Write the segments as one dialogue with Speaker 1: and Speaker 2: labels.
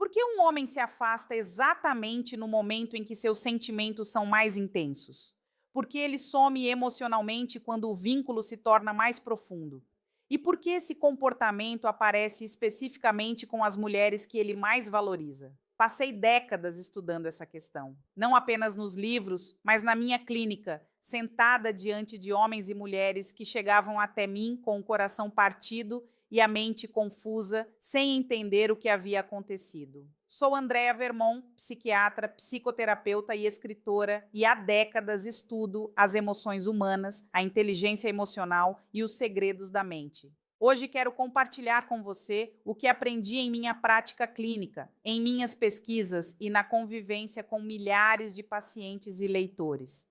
Speaker 1: Por que um homem se afasta exatamente no momento em que seus sentimentos são mais intensos? Por que ele some emocionalmente quando o vínculo se torna mais profundo? E por que esse comportamento aparece especificamente com as mulheres que ele mais valoriza? Passei décadas estudando essa questão, não apenas nos livros, mas na minha clínica, sentada diante de homens e mulheres que chegavam até mim com o coração partido e a mente confusa, sem entender o que havia acontecido. Sou Andrea Vermont, psiquiatra, psicoterapeuta e escritora, e há décadas estudo as emoções humanas, a inteligência emocional e os segredos da mente. Hoje quero compartilhar com você o que aprendi em minha prática clínica, em minhas pesquisas e na convivência com milhares de pacientes e leitores.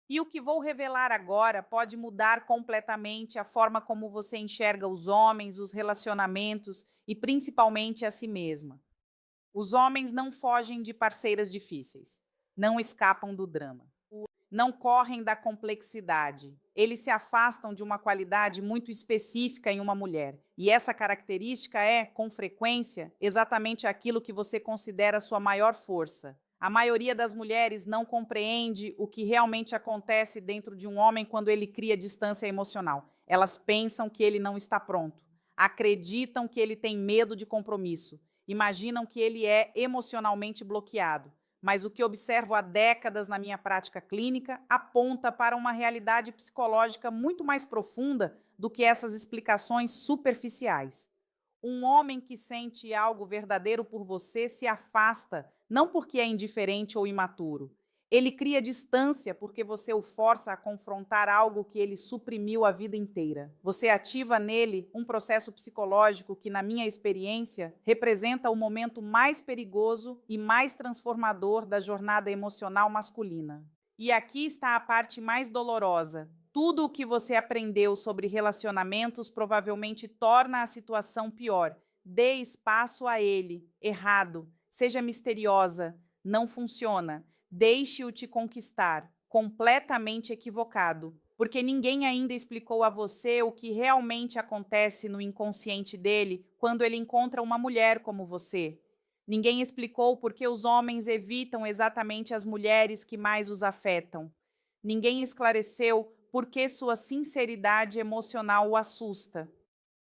Speaker 1: E o que vou revelar agora pode mudar completamente a forma como você enxerga os homens, os relacionamentos e principalmente a si mesma. Os homens não fogem de parceiras difíceis, não escapam do drama, não correm da complexidade. Eles se afastam de uma qualidade muito específica em uma mulher. E essa característica é, com frequência, exatamente aquilo que você considera sua maior força. A maioria das mulheres não compreende o que realmente acontece dentro de um homem quando ele cria distância emocional. Elas pensam que ele não está pronto, acreditam que ele tem medo de compromisso, imaginam que ele é emocionalmente bloqueado. Mas o que observo há décadas na minha prática clínica aponta para uma realidade psicológica muito mais profunda do que essas explicações superficiais. Um homem que sente algo verdadeiro por você se afasta, não porque é indiferente ou imaturo. Ele cria distância porque você o força a confrontar algo que ele suprimiu a vida inteira. Você ativa nele um processo psicológico que, na minha experiência, representa o momento mais perigoso e mais transformador da jornada emocional masculina. E aqui está a parte mais dolorosa. Tudo o que você aprendeu sobre relacionamentos provavelmente torna a situação pior. Dê espaço a ele. Errado. Seja misteriosa. Não funciona. Deixe-o te conquistar. Completamente equivocado. Porque ninguém ainda explicou a você o que realmente acontece no inconsciente dele quando ele encontra uma mulher como você. Ninguém explicou por que os homens evitam exatamente as mulheres que mais os afetam. Ninguém esclareceu por que sua sinceridade emocional o assusta.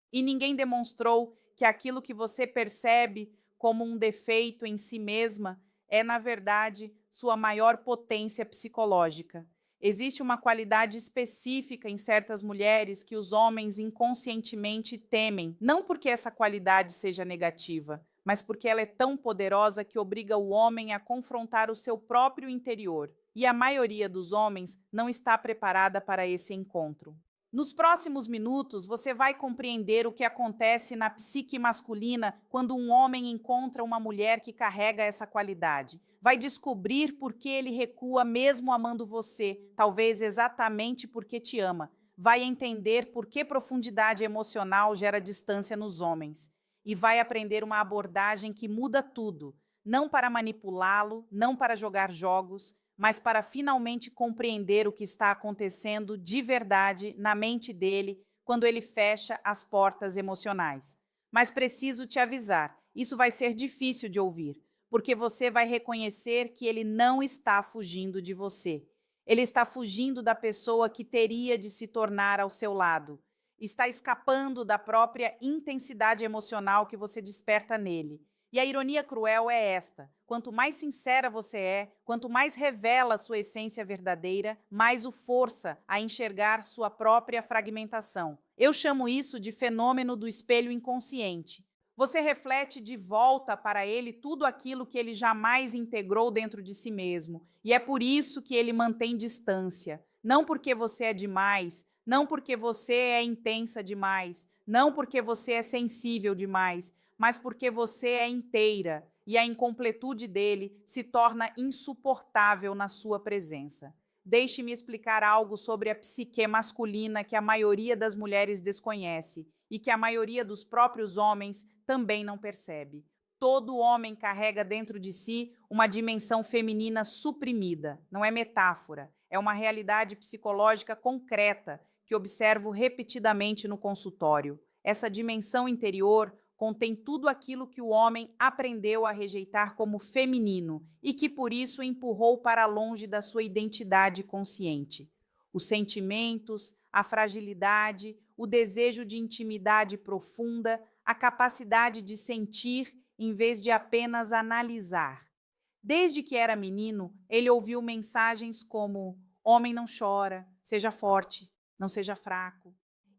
Speaker 1: E ninguém demonstrou que aquilo que você percebe como um defeito em si mesma é, na verdade, sua maior potência psicológica. Existe uma qualidade específica em certas mulheres que os homens inconscientemente temem, não porque essa qualidade seja negativa, mas porque ela é tão poderosa que obriga o homem a confrontar o seu próprio interior. E a maioria dos homens não está preparada para esse encontro. Nos próximos minutos, você vai compreender o que acontece na psique masculina quando um homem encontra uma mulher que carrega essa qualidade. Vai descobrir por que ele recua mesmo amando você, talvez exatamente porque te ama. Vai entender por que profundidade emocional gera distância nos homens. E vai aprender uma abordagem que muda tudo, não para manipulá-lo, não para jogar jogos, mas para finalmente compreender o que está acontecendo de verdade na mente dele quando ele fecha as portas emocionais. Mas preciso te avisar, isso vai ser difícil de ouvir, porque você vai reconhecer que ele não está fugindo de você. Ele está fugindo da pessoa que teria de se tornar ao seu lado. Está escapando da própria intensidade emocional que você desperta nele. E a ironia cruel é esta: quanto mais sincera você é, quanto mais revela sua essência verdadeira, mais o força a enxergar sua própria fragmentação. Eu chamo isso de fenômeno do espelho inconsciente. Você reflete de volta para ele tudo aquilo que ele jamais integrou dentro de si mesmo. E é por isso que ele mantém distância. Não porque você é demais, não porque você é intensa demais, não porque você é sensível demais, mas porque você é inteira e a incompletude dele se torna insuportável na sua presença. Deixe-me explicar algo sobre a psique masculina que a maioria das mulheres desconhece e que a maioria dos próprios homens também não percebe. Todo homem carrega dentro de si uma dimensão feminina suprimida. Não é metáfora, é uma realidade psicológica concreta que observo repetidamente no consultório. Essa dimensão interior contém tudo aquilo que o homem aprendeu a rejeitar como feminino e que por isso o empurrou para longe da sua identidade consciente. Os sentimentos, a fragilidade, o desejo de intimidade profunda, a capacidade de sentir em vez de apenas analisar. Desde que era menino, ele ouviu mensagens como: homem não chora, seja forte, não seja fraco.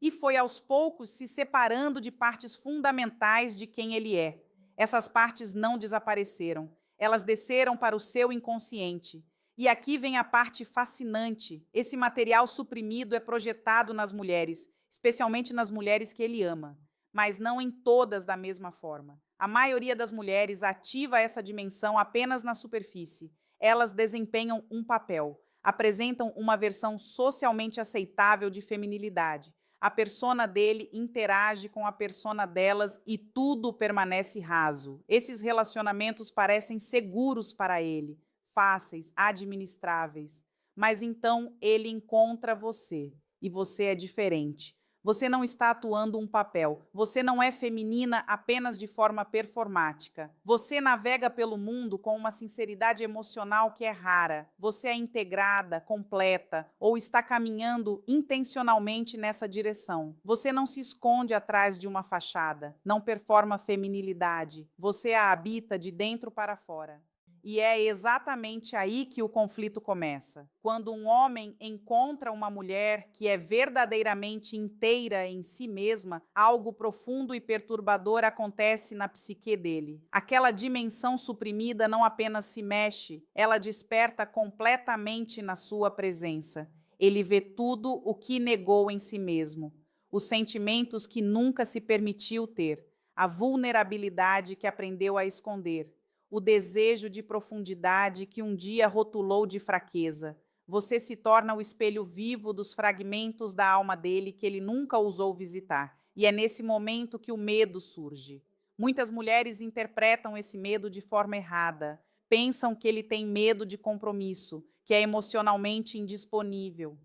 Speaker 1: E foi aos poucos se separando de partes fundamentais de quem ele é. Essas partes não desapareceram, elas desceram para o seu inconsciente. E aqui vem a parte fascinante: esse material suprimido é projetado nas mulheres, especialmente nas mulheres que ele ama, mas não em todas da mesma forma. A maioria das mulheres ativa essa dimensão apenas na superfície. Elas desempenham um papel, apresentam uma versão socialmente aceitável de feminilidade. A persona dele interage com a persona delas e tudo permanece raso. Esses relacionamentos parecem seguros para ele, fáceis, administráveis. Mas então ele encontra você e você é diferente. Você não está atuando um papel. Você não é feminina apenas de forma performática. Você navega pelo mundo com uma sinceridade emocional que é rara. Você é integrada, completa, ou está caminhando intencionalmente nessa direção. Você não se esconde atrás de uma fachada. Não performa feminilidade. Você a habita de dentro para fora. E é exatamente aí que o conflito começa. Quando um homem encontra uma mulher que é verdadeiramente inteira em si mesma, algo profundo e perturbador acontece na psique dele. Aquela dimensão suprimida não apenas se mexe, ela desperta completamente na sua presença. Ele vê tudo o que negou em si mesmo, os sentimentos que nunca se permitiu ter, a vulnerabilidade que aprendeu a esconder, o desejo de profundidade que um dia rotulou de fraqueza. Você se torna o espelho vivo dos fragmentos da alma dele que ele nunca ousou visitar. E é nesse momento que o medo surge. Muitas mulheres interpretam esse medo de forma errada. Pensam que ele tem medo de compromisso, que é emocionalmente indisponível,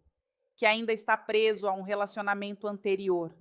Speaker 1: que ainda está preso a um relacionamento anterior,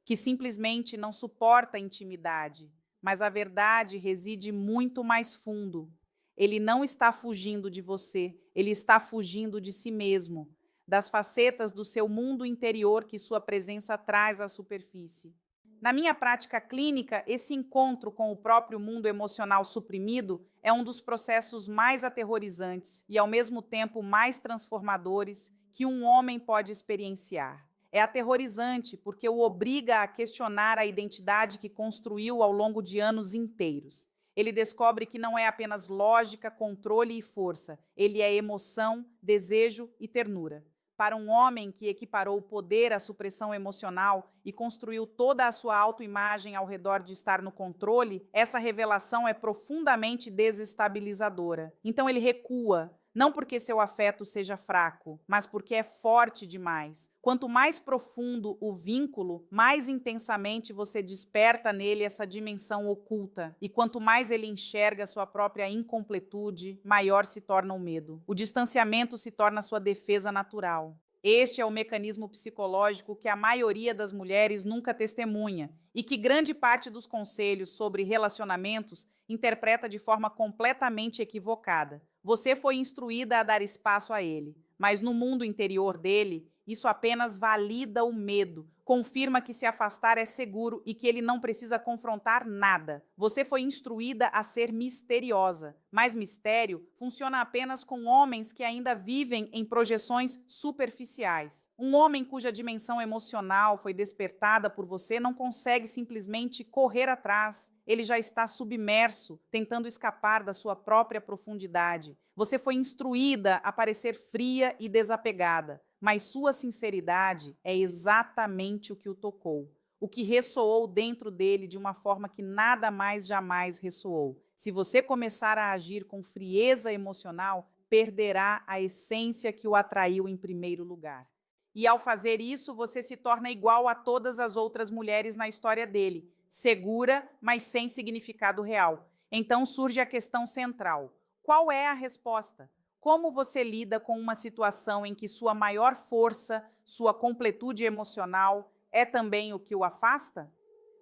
Speaker 1: que simplesmente não suporta a intimidade. Mas a verdade reside muito mais fundo. Ele não está fugindo de você, ele está fugindo de si mesmo, das facetas do seu mundo interior que sua presença traz à superfície. Na minha prática clínica, esse encontro com o próprio mundo emocional suprimido é um dos processos mais aterrorizantes e, ao mesmo tempo, mais transformadores que um homem pode experienciar. É aterrorizante porque o obriga a questionar a identidade que construiu ao longo de anos inteiros. Ele descobre que não é apenas lógica, controle e força, ele é emoção, desejo e ternura. Para um homem que equiparou o poder à supressão emocional e construiu toda a sua autoimagem ao redor de estar no controle, essa revelação é profundamente desestabilizadora. Então ele recua, não porque seu afeto seja fraco, mas porque é forte demais. Quanto mais profundo o vínculo, mais intensamente você desperta nele essa dimensão oculta. E quanto mais ele enxerga sua própria incompletude, maior se torna o medo. O distanciamento se torna sua defesa natural. Este é o mecanismo psicológico que a maioria das mulheres nunca testemunha e que grande parte dos conselhos sobre relacionamentos interpreta de forma completamente equivocada. Você foi instruída a dar espaço a ele, mas no mundo interior dele, isso apenas valida o medo, confirma que se afastar é seguro e que ele não precisa confrontar nada. Você foi instruída a ser misteriosa, mas mistério funciona apenas com homens que ainda vivem em projeções superficiais. Um homem cuja dimensão emocional foi despertada por você não consegue simplesmente correr atrás. Ele já está submerso, tentando escapar da sua própria profundidade. Você foi instruída a parecer fria e desapegada, mas sua sinceridade é exatamente o que o tocou, o que ressoou dentro dele de uma forma que nada mais jamais ressoou. Se você começar a agir com frieza emocional, perderá a essência que o atraiu em primeiro lugar. E ao fazer isso, você se torna igual a todas as outras mulheres na história dele, segura, mas sem significado real. Então surge a questão central: qual é a resposta? Como você lida com uma situação em que sua maior força, sua completude emocional, é também o que o afasta?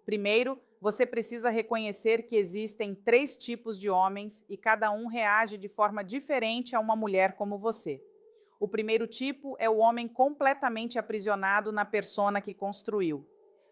Speaker 1: Primeiro, Você precisa reconhecer que existem 3 tipos de homens e cada um reage de forma diferente a uma mulher como você. O primeiro tipo é o homem completamente aprisionado na persona que construiu.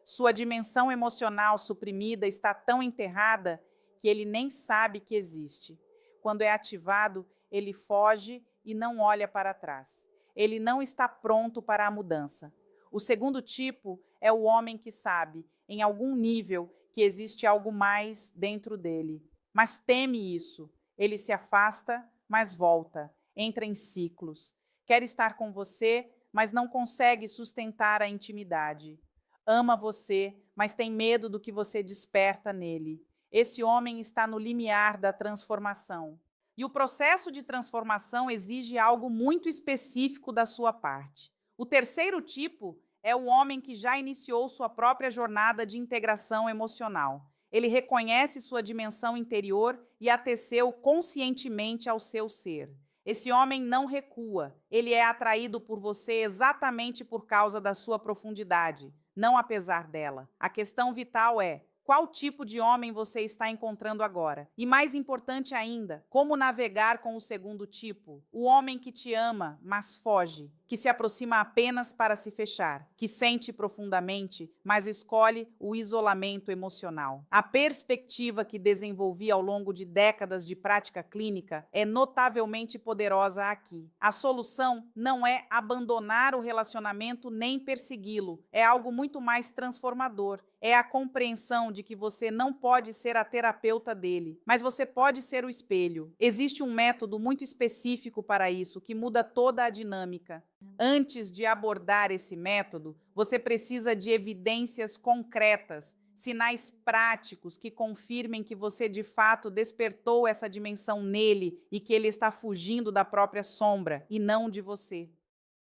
Speaker 1: Sua dimensão emocional suprimida está tão enterrada que ele nem sabe que existe. Quando é ativado, ele foge e não olha para trás. Ele não está pronto para a mudança. O segundo tipo é o homem que sabe, em algum nível, que existe algo mais dentro dele, mas teme isso. Ele se afasta, mas volta, entra em ciclos. Quer estar com você, mas não consegue sustentar a intimidade. Ama você, mas tem medo do que você desperta nele. Esse homem está no limiar da transformação. E o processo de transformação exige algo muito específico da sua parte. O terceiro tipo é o homem que já iniciou sua própria jornada de integração emocional. Ele reconhece sua dimensão interior e a teceu conscientemente ao seu ser. Esse homem não recua, ele é atraído por você exatamente por causa da sua profundidade, não apesar dela. A questão vital é: qual tipo de homem você está encontrando agora? E mais importante ainda, como navegar com o segundo tipo? O homem que te ama, mas foge, que se aproxima apenas para se fechar, que sente profundamente, mas escolhe o isolamento emocional. A perspectiva que desenvolvi ao longo de décadas de prática clínica é notavelmente poderosa aqui. A solução não é abandonar o relacionamento nem persegui-lo, é algo muito mais transformador. É a compreensão de que você não pode ser a terapeuta dele, mas você pode ser o espelho. Existe um método muito específico para isso, que muda toda a dinâmica. Antes de abordar esse método, você precisa de evidências concretas, sinais práticos que confirmem que você de fato despertou essa dimensão nele e que ele está fugindo da própria sombra e não de você.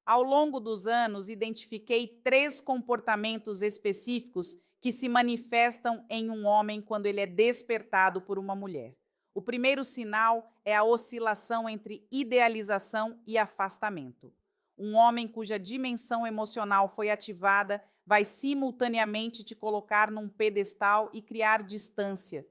Speaker 1: Ao longo dos anos, identifiquei 3 comportamentos específicos que se manifestam em um homem quando ele é despertado por uma mulher. O primeiro sinal é a oscilação entre idealização e afastamento. Um homem cuja dimensão emocional foi ativada vai simultaneamente te colocar num pedestal e criar distância.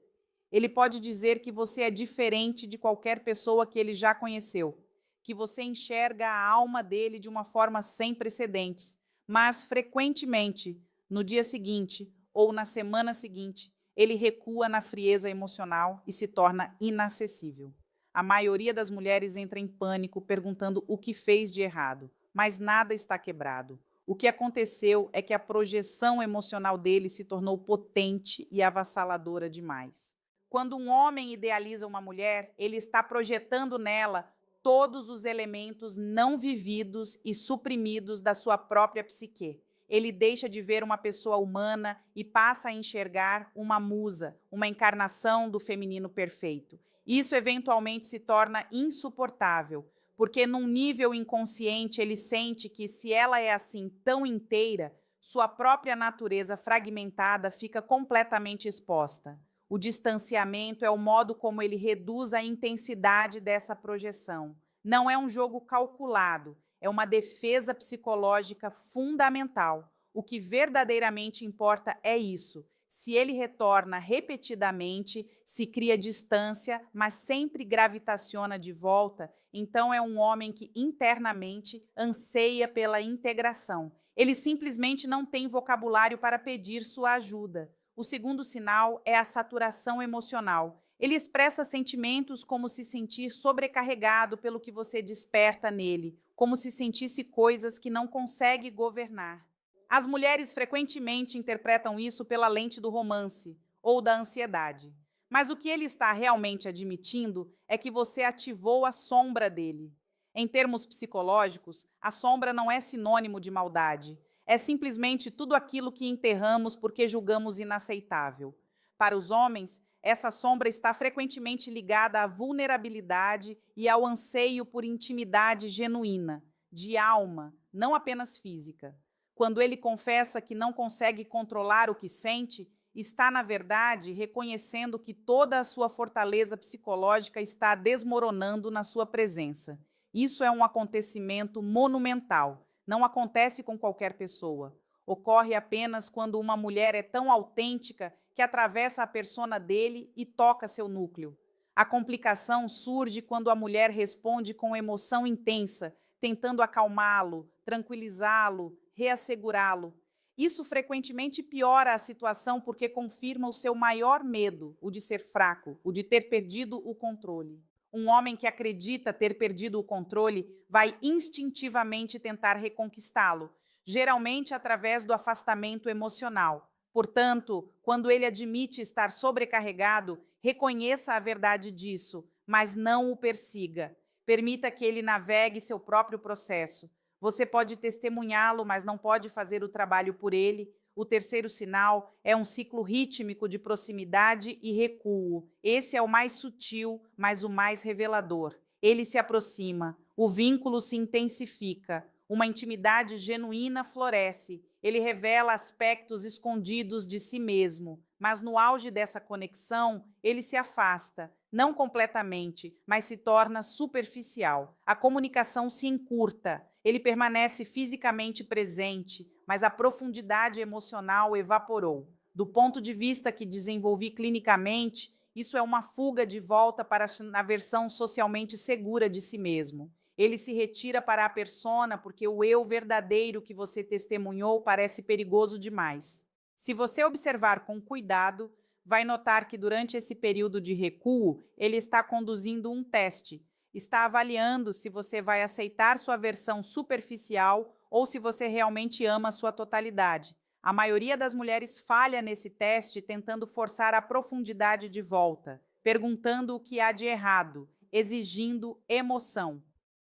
Speaker 1: Ele pode dizer que você é diferente de qualquer pessoa que ele já conheceu, que você enxerga a alma dele de uma forma sem precedentes, mas frequentemente, no dia seguinte ou na semana seguinte, ele recua na frieza emocional e se torna inacessível. A maioria das mulheres entra em pânico perguntando o que fez de errado, mas nada está quebrado. O que aconteceu é que a projeção emocional dele se tornou potente e avassaladora demais. Quando um homem idealiza uma mulher, ele está projetando nela todos os elementos não vividos e suprimidos da sua própria psique. Ele deixa de ver uma pessoa humana e passa a enxergar uma musa, uma encarnação do feminino perfeito. Isso eventualmente se torna insuportável, porque num nível inconsciente ele sente que, se ela é assim tão inteira, sua própria natureza fragmentada fica completamente exposta. O distanciamento é o modo como ele reduz a intensidade dessa projeção. Não é um jogo calculado, é uma defesa psicológica fundamental. O que verdadeiramente importa é isso. Se ele retorna repetidamente, se cria distância, mas sempre gravitaciona de volta, então é um homem que internamente anseia pela integração. Ele simplesmente não tem vocabulário para pedir sua ajuda. O segundo sinal é a saturação emocional. Ele expressa sentimentos como se sentir sobrecarregado pelo que você desperta nele, como se sentisse coisas que não consegue governar. As mulheres frequentemente interpretam isso pela lente do romance ou da ansiedade. Mas o que ele está realmente admitindo é que você ativou a sombra dele. Em termos psicológicos, a sombra não é sinônimo de maldade. É simplesmente tudo aquilo que enterramos porque julgamos inaceitável. Para os homens, essa sombra está frequentemente ligada à vulnerabilidade e ao anseio por intimidade genuína, de alma, não apenas física. Quando ele confessa que não consegue controlar o que sente, está, na verdade, reconhecendo que toda a sua fortaleza psicológica está desmoronando na sua presença. Isso é um acontecimento monumental. Não acontece com qualquer pessoa. ocorre apenas quando uma mulher é tão autêntica que atravessa a persona dele e toca seu núcleo. A complicação surge quando a mulher responde com emoção intensa, tentando acalmá-lo, tranquilizá-lo, reassegurá-lo. Isso frequentemente piora a situação porque confirma o seu maior medo, o de ser fraco, o de ter perdido o controle. Um homem que acredita ter perdido o controle vai instintivamente tentar reconquistá-lo, geralmente através do afastamento emocional. Portanto, quando ele admite estar sobrecarregado, reconheça a verdade disso, mas não o persiga. Permita que ele navegue seu próprio processo. Você pode testemunhá-lo, mas não pode fazer o trabalho por ele. O terceiro sinal é um ciclo rítmico de proximidade e recuo. Esse é o mais sutil, mas o mais revelador. Ele se aproxima, o vínculo se intensifica, uma intimidade genuína floresce. Ele revela aspectos escondidos de si mesmo, mas no auge dessa conexão, ele se afasta, não completamente, mas se torna superficial. A comunicação se encurta, ele permanece fisicamente presente, mas a profundidade emocional evaporou. Do ponto de vista que desenvolvi clinicamente, isso é uma fuga de volta para a versão socialmente segura de si mesmo. Ele se retira para a persona porque o eu verdadeiro que você testemunhou parece perigoso demais. Se você observar com cuidado, vai notar que durante esse período de recuo, ele está conduzindo um teste. Está avaliando se você vai aceitar sua versão superficial ou se você realmente ama a sua totalidade. A maioria das mulheres falha nesse teste tentando forçar a profundidade de volta, perguntando o que há de errado, exigindo emoção.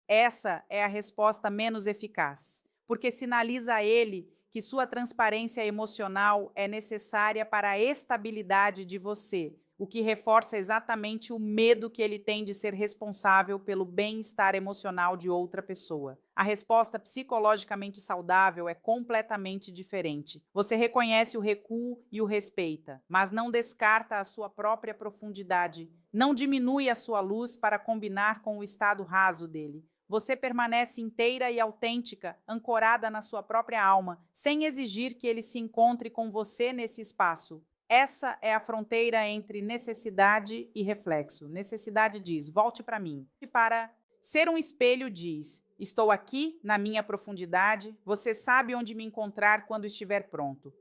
Speaker 1: Essa é a resposta menos eficaz, porque sinaliza a ele que sua transparência emocional é necessária para a estabilidade de você, o que reforça exatamente o medo que ele tem de ser responsável pelo bem-estar emocional de outra pessoa. A resposta psicologicamente saudável é completamente diferente. Você reconhece o recuo e o respeita, mas não descarta a sua própria profundidade. Não diminui a sua luz para combinar com o estado raso dele. Você permanece inteira e autêntica, ancorada na sua própria alma, sem exigir que ele se encontre com você nesse espaço. Essa é a fronteira entre necessidade e reflexo. Necessidade diz, volte para mim. E para ser um espelho diz, estou aqui na minha profundidade, você sabe onde me encontrar quando estiver pronto.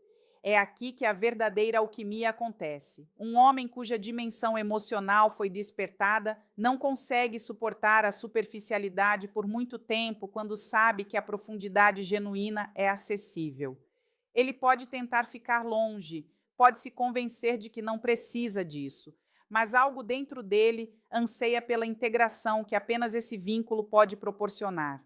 Speaker 1: É aqui que a verdadeira alquimia acontece. Um homem cuja dimensão emocional foi despertada não consegue suportar a superficialidade por muito tempo quando sabe que a profundidade genuína é acessível. Ele pode tentar ficar longe, pode se convencer de que não precisa disso, mas algo dentro dele anseia pela integração que apenas esse vínculo pode proporcionar.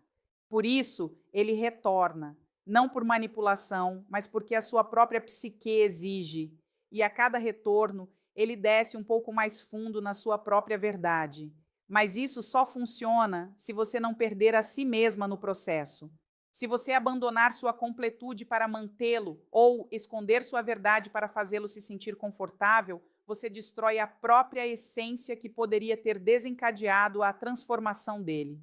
Speaker 1: Por isso, ele retorna, não por manipulação, mas porque a sua própria psique exige. E a cada retorno, ele desce um pouco mais fundo na sua própria verdade. Mas isso só funciona se você não perder a si mesma no processo. Se você abandonar sua completude para mantê-lo ou esconder sua verdade para fazê-lo se sentir confortável, você destrói a própria essência que poderia ter desencadeado a transformação dele.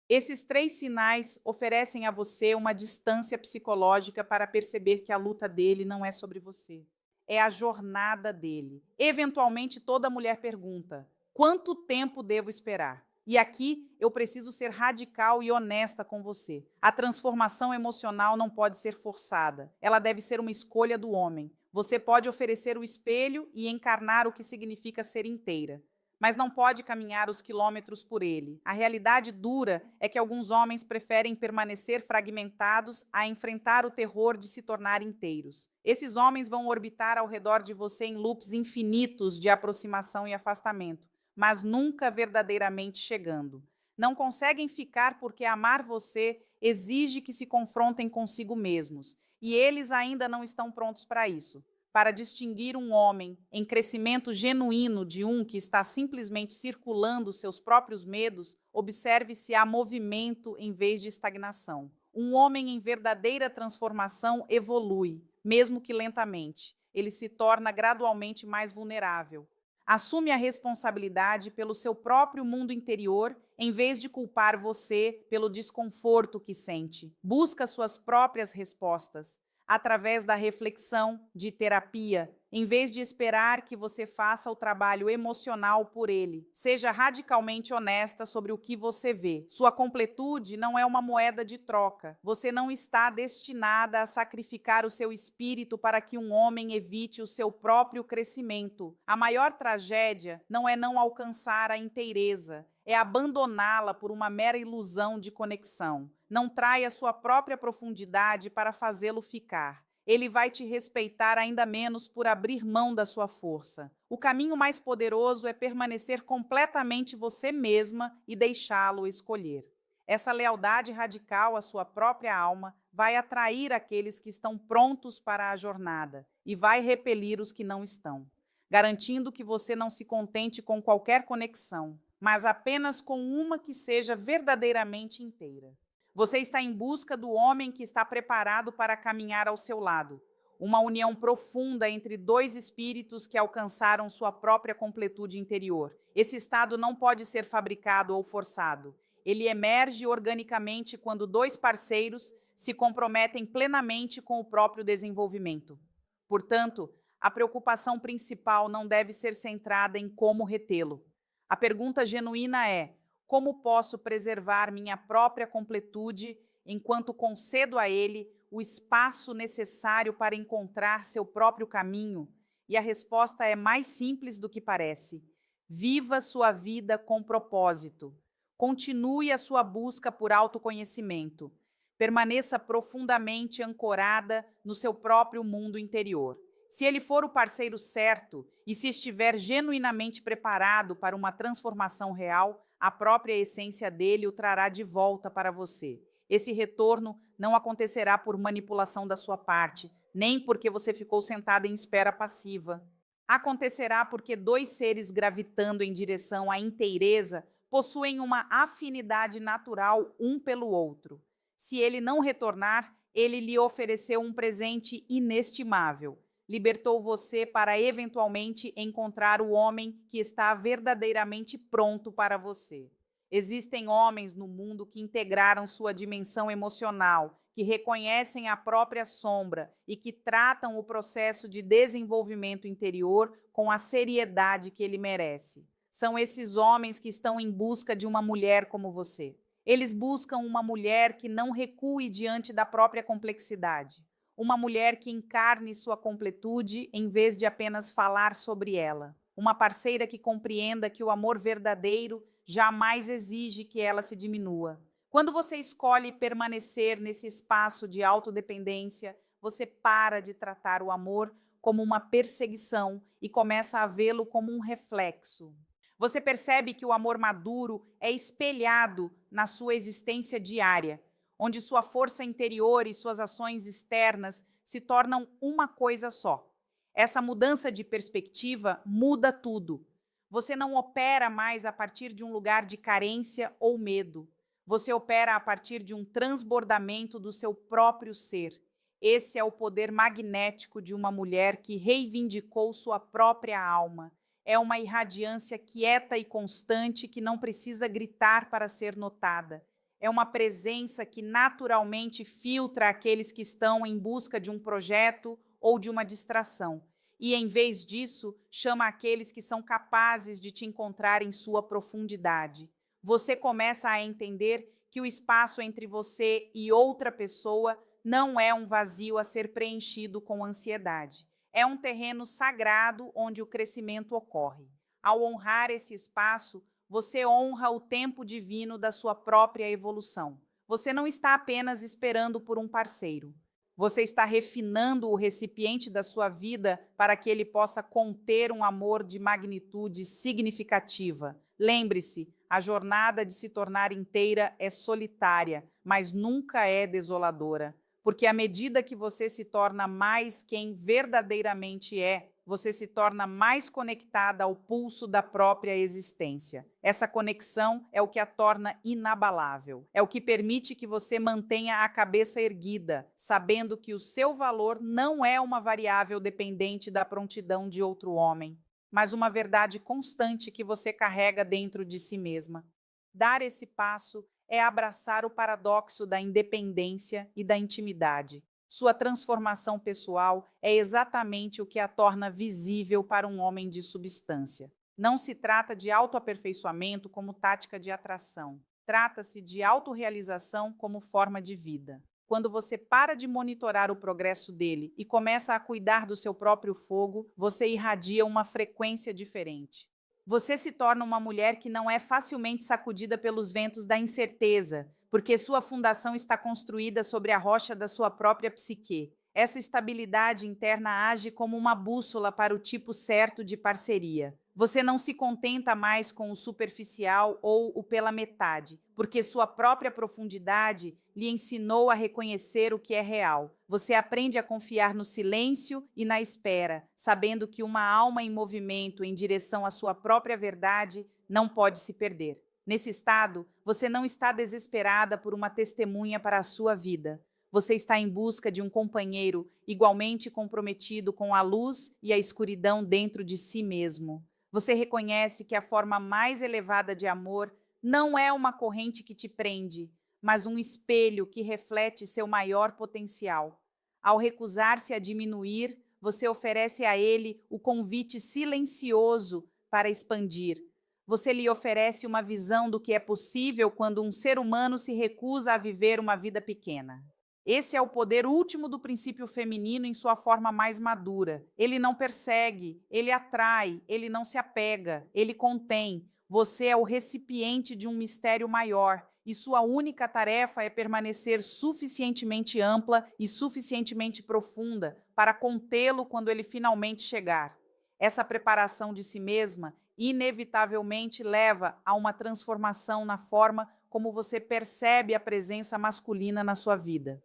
Speaker 1: Esses 3 sinais oferecem a você uma distância psicológica para perceber que a luta dele não é sobre você. É a jornada dele. Eventualmente, toda mulher pergunta: quanto tempo devo esperar? E aqui eu preciso ser radical e honesta com você. A transformação emocional não pode ser forçada. Ela deve ser uma escolha do homem. Você pode oferecer o espelho e encarnar o que significa ser inteira, mas não pode caminhar os quilômetros por ele. A realidade dura é que alguns homens preferem permanecer fragmentados a enfrentar o terror de se tornar inteiros. Esses homens vão orbitar ao redor de você em loops infinitos de aproximação e afastamento, mas nunca verdadeiramente chegando. Não conseguem ficar porque amar você exige que se confrontem consigo mesmos, e eles ainda não estão prontos para isso. Para distinguir um homem em crescimento genuíno de um que está simplesmente circulando seus próprios medos, observe se há movimento em vez de estagnação. Um homem em verdadeira transformação evolui, mesmo que lentamente. Ele se torna gradualmente mais vulnerável. Assume a responsabilidade pelo seu próprio mundo interior, em vez de culpar você pelo desconforto que sente. Busca suas próprias respostas. através da reflexão, de terapia, em vez de esperar que você faça o trabalho emocional por ele. Seja radicalmente honesta sobre o que você vê. Sua completude não é uma moeda de troca. Você não está destinada a sacrificar o seu espírito para que um homem evite o seu próprio crescimento. A maior tragédia não é não alcançar a inteireza, é abandoná-la por uma mera ilusão de conexão. Não traia sua própria profundidade para fazê-lo ficar. Ele vai te respeitar ainda menos por abrir mão da sua força. O caminho mais poderoso é permanecer completamente você mesma e deixá-lo escolher. Essa lealdade radical à sua própria alma vai atrair aqueles que estão prontos para a jornada e vai repelir os que não estão, garantindo que você não se contente com qualquer conexão, mas apenas com uma que seja verdadeiramente inteira. Você está em busca do homem que está preparado para caminhar ao seu lado. Uma união profunda entre dois espíritos que alcançaram sua própria completude interior. Esse estado não pode ser fabricado ou forçado. Ele emerge organicamente quando dois parceiros se comprometem plenamente com o próprio desenvolvimento. Portanto, a preocupação principal não deve ser centrada em como retê-lo. A pergunta genuína é: como posso preservar minha própria completude enquanto concedo a ele o espaço necessário para encontrar seu próprio caminho? E a resposta é mais simples do que parece. Viva sua vida com propósito. Continue a sua busca por autoconhecimento. Permaneça profundamente ancorada no seu próprio mundo interior. Se ele for o parceiro certo e se estiver genuinamente preparado para uma transformação real, a própria essência dele o trará de volta para você. Esse retorno não acontecerá por manipulação da sua parte, nem porque você ficou sentada em espera passiva. Acontecerá porque dois seres gravitando em direção à inteireza possuem uma afinidade natural um pelo outro. Se ele não retornar, ele lhe ofereceu um presente inestimável. Libertou você para eventualmente encontrar o homem que está verdadeiramente pronto para você. Existem homens no mundo que integraram sua dimensão emocional, que reconhecem a própria sombra e que tratam o processo de desenvolvimento interior com a seriedade que ele merece. São esses homens que estão em busca de uma mulher como você. Eles buscam uma mulher que não recue diante da própria complexidade. Uma mulher que encarne sua completude em vez de apenas falar sobre ela. Uma parceira que compreenda que o amor verdadeiro jamais exige que ela se diminua. Quando você escolhe permanecer nesse espaço de autodependência, você para de tratar o amor como uma perseguição e começa a vê-lo como um reflexo. Você percebe que o amor maduro é espelhado na sua existência diária, onde sua força interior e suas ações externas se tornam uma coisa só. Essa mudança de perspectiva muda tudo. Você não opera mais a partir de um lugar de carência ou medo. Você opera a partir de um transbordamento do seu próprio ser. Esse é o poder magnético de uma mulher que reivindicou sua própria alma. É uma irradiância quieta e constante que não precisa gritar para ser notada. É uma presença que naturalmente filtra aqueles que estão em busca de um projeto ou de uma distração. E, em vez disso, chama aqueles que são capazes de te encontrar em sua profundidade. Você começa a entender que o espaço entre você e outra pessoa não é um vazio a ser preenchido com ansiedade. É um terreno sagrado onde o crescimento ocorre. Ao honrar esse espaço, você honra o tempo divino da sua própria evolução. Você não está apenas esperando por um parceiro. Você está refinando o recipiente da sua vida para que ele possa conter um amor de magnitude significativa. Lembre-se, a jornada de se tornar inteira é solitária, mas nunca é desoladora. Porque à medida que você se torna mais quem verdadeiramente é, você se torna mais conectada ao pulso da própria existência. Essa conexão é o que a torna inabalável. É o que permite que você mantenha a cabeça erguida, sabendo que o seu valor não é uma variável dependente da prontidão de outro homem, mas uma verdade constante que você carrega dentro de si mesma. Dar esse passo é abraçar o paradoxo da independência e da intimidade. Sua transformação pessoal é exatamente o que a torna visível para um homem de substância. Não se trata de autoaperfeiçoamento como tática de atração. Trata-se de autorrealização como forma de vida. Quando você para de monitorar o progresso dele e começa a cuidar do seu próprio fogo, você irradia uma frequência diferente. Você se torna uma mulher que não é facilmente sacudida pelos ventos da incerteza, porque sua fundação está construída sobre a rocha da sua própria psique. Essa estabilidade interna age como uma bússola para o tipo certo de parceria. Você não se contenta mais com o superficial ou o pela metade, porque sua própria profundidade lhe ensinou a reconhecer o que é real. Você aprende a confiar no silêncio e na espera, sabendo que uma alma em movimento em direção à sua própria verdade não pode se perder. Nesse estado, você não está desesperada por uma testemunha para a sua vida. Você está em busca de um companheiro igualmente comprometido com a luz e a escuridão dentro de si mesmo. Você reconhece que a forma mais elevada de amor não é uma corrente que te prende, mas um espelho que reflete seu maior potencial. Ao recusar-se a diminuir, você oferece a ele o convite silencioso para expandir. Você lhe oferece uma visão do que é possível quando um ser humano se recusa a viver uma vida pequena. Esse é o poder último do princípio feminino em sua forma mais madura. Ele não persegue, ele atrai, ele não se apega, ele contém. Você é o recipiente de um mistério maior e sua única tarefa é permanecer suficientemente ampla e suficientemente profunda para contê-lo quando ele finalmente chegar. Essa preparação de si mesma inevitavelmente leva a uma transformação na forma como você percebe a presença masculina na sua vida.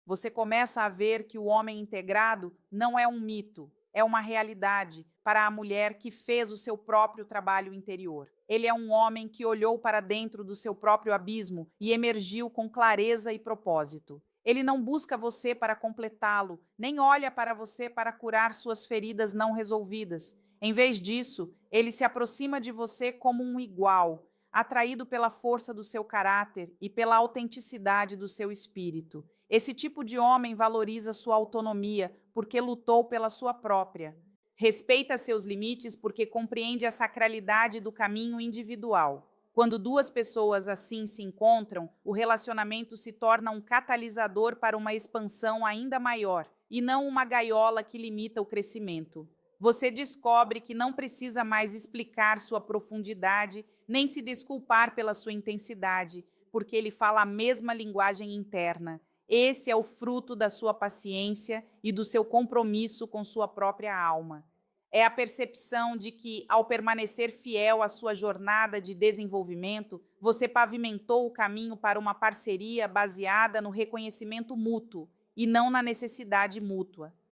Speaker 1: Você começa a ver que o homem integrado não é um mito, é uma realidade para a mulher que fez o seu próprio trabalho interior. Ele é um homem que olhou para dentro do seu próprio abismo e emergiu com clareza e propósito. Ele não busca você para completá-lo, nem olha para você para curar suas feridas não resolvidas. Em vez disso, ele se aproxima de você como um igual, atraído pela força do seu caráter e pela autenticidade do seu espírito. Esse tipo de homem valoriza sua autonomia porque lutou pela sua própria. Respeita seus limites porque compreende a sacralidade do caminho individual. Quando duas pessoas assim se encontram, o relacionamento se torna um catalisador para uma expansão ainda maior e não uma gaiola que limita o crescimento. Você descobre que não precisa mais explicar sua profundidade nem se desculpar pela sua intensidade, porque ele fala a mesma linguagem interna. Esse é o fruto da sua paciência e do seu compromisso com sua própria alma. É a percepção de que, ao permanecer fiel à sua jornada de desenvolvimento, você pavimentou o caminho para uma parceria baseada no reconhecimento mútuo e não na necessidade mútua.